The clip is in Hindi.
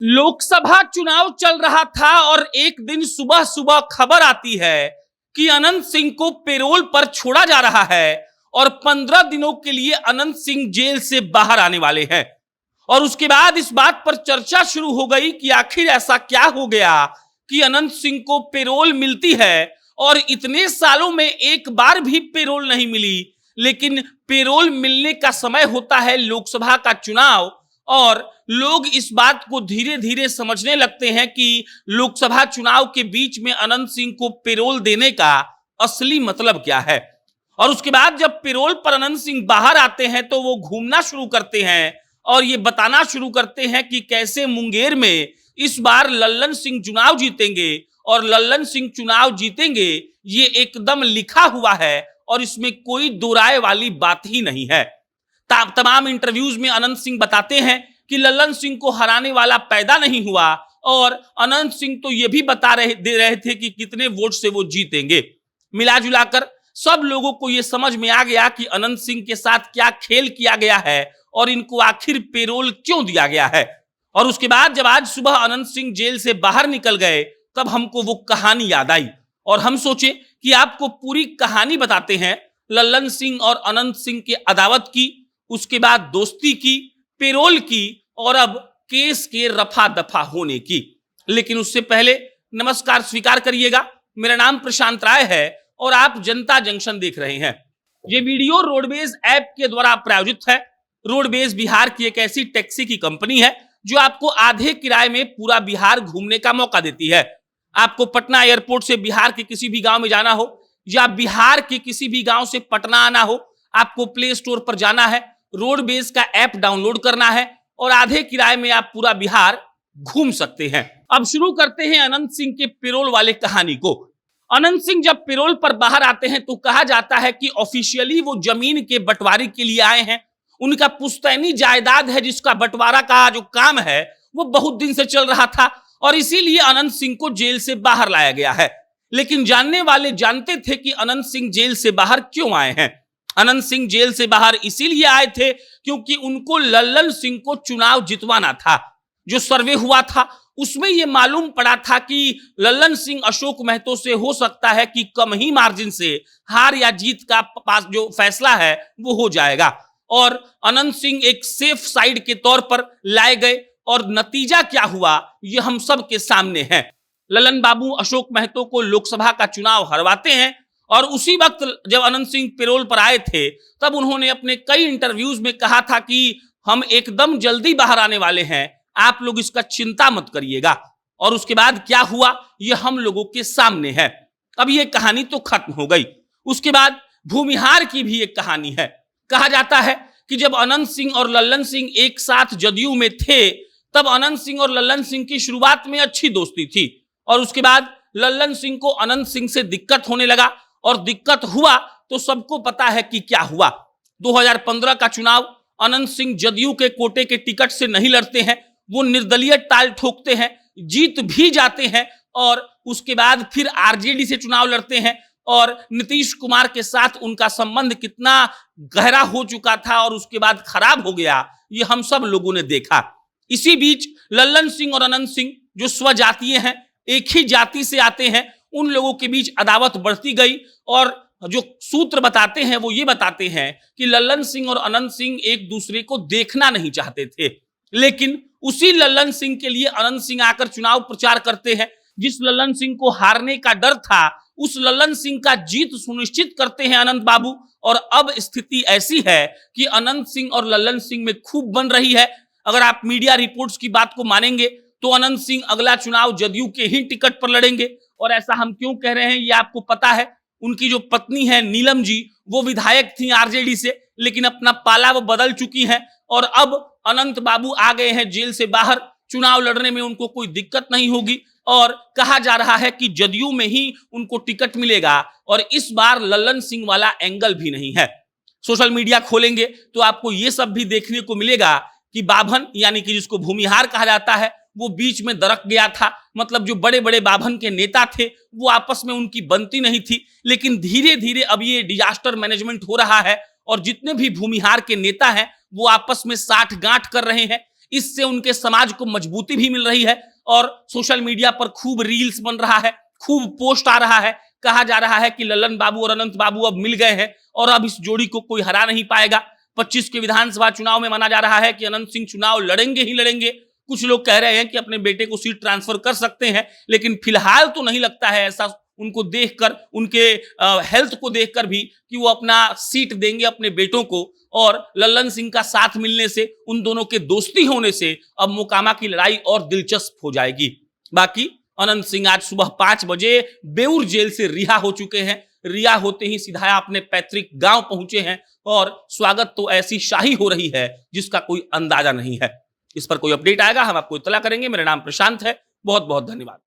लोकसभा चुनाव चल रहा था और एक दिन सुबह सुबह खबर आती है कि अनंत सिंह को पेरोल पर छोड़ा जा रहा है और 15 दिनों के लिए अनंत सिंह जेल से बाहर आने वाले हैं। और उसके बाद इस बात पर चर्चा शुरू हो गई कि आखिर ऐसा क्या हो गया कि अनंत सिंह को पेरोल मिलती है और इतने सालों में एक बार भी पेरोल नहीं मिली। लेकिन पेरोल मिलने का समय होता है लोकसभा का चुनाव और लोग इस बात को धीरे धीरे समझने लगते हैं कि लोकसभा चुनाव के बीच में अनंत सिंह को पेरोल देने का असली मतलब क्या है। और उसके बाद जब पेरोल पर अनंत सिंह बाहर आते हैं तो वो घूमना शुरू करते हैं और ये बताना शुरू करते हैं कि कैसे मुंगेर में इस बार लल्लन सिंह चुनाव जीतेंगे और लल्लन सिंह चुनाव जीतेंगे ये एकदम लिखा हुआ है और इसमें कोई दो राय वाली बात ही नहीं है। तमाम इंटरव्यूज में अनंत सिंह बताते हैं कि लल्लन सिंह को हराने वाला पैदा नहीं हुआ और अनंत सिंह तो यह भी दे रहे थे कि कितने वोट से वो जीतेंगे। मिला जुलाकर सब लोगों को यह समझ में आ गया कि अनंत सिंह के साथ क्या खेल किया गया है और इनको आखिर पेरोल क्यों दिया गया है। और उसके बाद जब आज सुबह अनंत सिंह जेल से बाहर निकल गए तब हमको वो कहानी याद आई और हम सोचे कि आपको पूरी कहानी बताते हैं लल्लन सिंह और अनंत सिंह के अदावत की, उसके बाद दोस्ती की, पेरोल की और अब केस के रफा दफा होने की। लेकिन उससे पहले नमस्कार स्वीकार करिएगा, मेरा नाम प्रशांत राय है और आप जनता जंक्शन देख रहे हैं। ये वीडियो रोडवेज ऐप के द्वारा प्रायोजित है। रोडवेज बिहार की एक ऐसी टैक्सी की कंपनी है जो आपको आधे किराए में पूरा बिहार घूमने का मौका देती है। आपको पटना एयरपोर्ट से बिहार के किसी भी गांव में जाना हो या बिहार के किसी भी गांव से पटना आना हो, आपको प्ले स्टोर पर जाना है, रोडवेज का ऐप डाउनलोड करना है और आधे किराए में आप पूरा बिहार घूम सकते हैं। अब शुरू करते हैं अनंत सिंह के पेरोल वाले कहानी को। अनंत सिंह जब पेरोल पर बाहर आते हैं तो कहा जाता है कि ऑफिशियली वो जमीन के बंटवारे के लिए आए हैं। उनका पुश्तैनी जायदाद है जिसका बंटवारा का जो काम है वो बहुत दिन से चल रहा था और इसीलिए अनंत सिंह को जेल से बाहर लाया गया है। लेकिन जानने वाले जानते थे कि अनंत सिंह जेल से बाहर क्यों आए हैं। अनंत सिंह जेल से बाहर इसीलिए आए थे क्योंकि उनको लल्लन सिंह को चुनाव जितवाना था। जो सर्वे हुआ था उसमें यह मालूम पड़ा था कि लल्लन सिंह अशोक महतो से हो सकता है कि कम ही मार्जिन से हार या जीत का पास जो फैसला है वो हो जाएगा और अनंत सिंह एक सेफ साइड के तौर पर लाए गए और नतीजा क्या हुआ ये हम सब के सामने है। लल्लन बाबू अशोक महतो को लोकसभा का चुनाव हरवाते हैं और उसी वक्त जब अनंत सिंह पेरोल पर आए थे तब उन्होंने अपने कई इंटरव्यूज में कहा था कि हम एकदम जल्दी बाहर आने वाले हैं, आप लोग इसका चिंता मत करिएगा। और उसके बाद क्या हुआ ये हम लोगों के सामने है। अब ये कहानी तो खत्म हो गई। उसके बाद भूमिहार की भी एक कहानी है। कहा जाता है कि जब अनंत सिंह और लल्लन सिंह एक साथ जदयू में थे तब अनंत सिंह और लल्लन सिंह की शुरुआत में अच्छी दोस्ती थी और उसके बाद लल्लन सिंह को अनंत सिंह से दिक्कत होने लगा और दिक्कत हुआ तो सबको पता है कि क्या हुआ। 2015 का चुनाव अनंत सिंह जदयू के कोटे के टिकट से नहीं लड़ते हैं, वो निर्दलीय टाल ठोकते हैं, जीत भी जाते हैं और उसके बाद फिर आरजेडी से चुनाव लड़ते हैं और नीतीश कुमार के साथ उनका संबंध कितना गहरा हो चुका था और उसके बाद खराब हो गया ये हम सब लोगों ने देखा। इसी बीच लल्लन सिंह और अनंत सिंह जो स्वजातीय हैं, एक ही जाति से आते हैं, उन लोगों के बीच अदावत बढ़ती गई और जो सूत्र बताते हैं वो ये बताते हैं कि लल्लन सिंह और अनंत सिंह एक दूसरे को देखना नहीं चाहते थे। लेकिन उसी लल्लन सिंह के लिए अनंत सिंह आकर चुनाव प्रचार करते हैं। जिस लल्लन सिंह को हारने का डर था उस लल्लन सिंह का जीत सुनिश्चित करते हैं अनंत बाबू और अब स्थिति ऐसी है कि अनंत सिंह और लल्लन सिंह में खूब बन रही है। अगर आप मीडिया रिपोर्ट्स की बात को मानेंगे तो अनंत सिंह अगला चुनाव जदयू के ही टिकट पर लड़ेंगे और ऐसा हम क्यों कह रहे हैं ये आपको पता है। उनकी जो पत्नी है नीलम जी वो विधायक थी आरजेडी से, लेकिन अपना पाला वो बदल चुकी हैं और अब अनंत बाबू आ गए हैं जेल से बाहर। चुनाव लड़ने में उनको कोई दिक्कत नहीं होगी और कहा जा रहा है कि जदयू में ही उनको टिकट मिलेगा और इस बार लल्लन सिंह वाला एंगल भी नहीं है। सोशल मीडिया खोलेंगे तो आपको ये सब भी देखने को मिलेगा कि बाभन यानी कि जिसको भूमिहार कहा जाता है वो बीच में दरक गया था। मतलब जो बड़े बड़े बाभन के नेता थे वो आपस में उनकी बनती नहीं थी, लेकिन धीरे धीरे अब ये डिजास्टर मैनेजमेंट हो रहा है और जितने भी भूमिहार के नेता हैं वो आपस में साठ गांठ कर रहे हैं। इससे उनके समाज को मजबूती भी मिल रही है और सोशल मीडिया पर खूब रील्स बन रहा है, खूब पोस्ट आ रहा है, कहा जा रहा है कि ललन बाबू और अनंत बाबू अब मिल गए हैं और अब इस जोड़ी को कोई हरा नहीं पाएगा। 25 के विधानसभा चुनाव में माना जा रहा है कि अनंत सिंह चुनाव लड़ेंगे ही लड़ेंगे। कुछ लोग कह रहे हैं कि अपने बेटे को सीट ट्रांसफर कर सकते हैं, लेकिन फिलहाल तो नहीं लगता है ऐसा, उनको देखकर, उनके हेल्थ को देखकर भी, कि वो अपना सीट देंगे अपने बेटों को। और ललन सिंह का साथ मिलने से, उन दोनों के दोस्ती होने से अब मोकामा की लड़ाई और दिलचस्प हो जाएगी। बाकी अनंत सिंह आज सुबह 5 बजे बेउर जेल से रिहा हो चुके हैं। रिहा होते ही सीधा अपने पैतृक गांव पहुंचे हैं और स्वागत तो ऐसी शाही हो रही है जिसका कोई अंदाजा नहीं है। इस पर कोई अपडेट आएगा हम आपको इत्तला करेंगे। मेरा नाम प्रशांत है। बहुत बहुत धन्यवाद।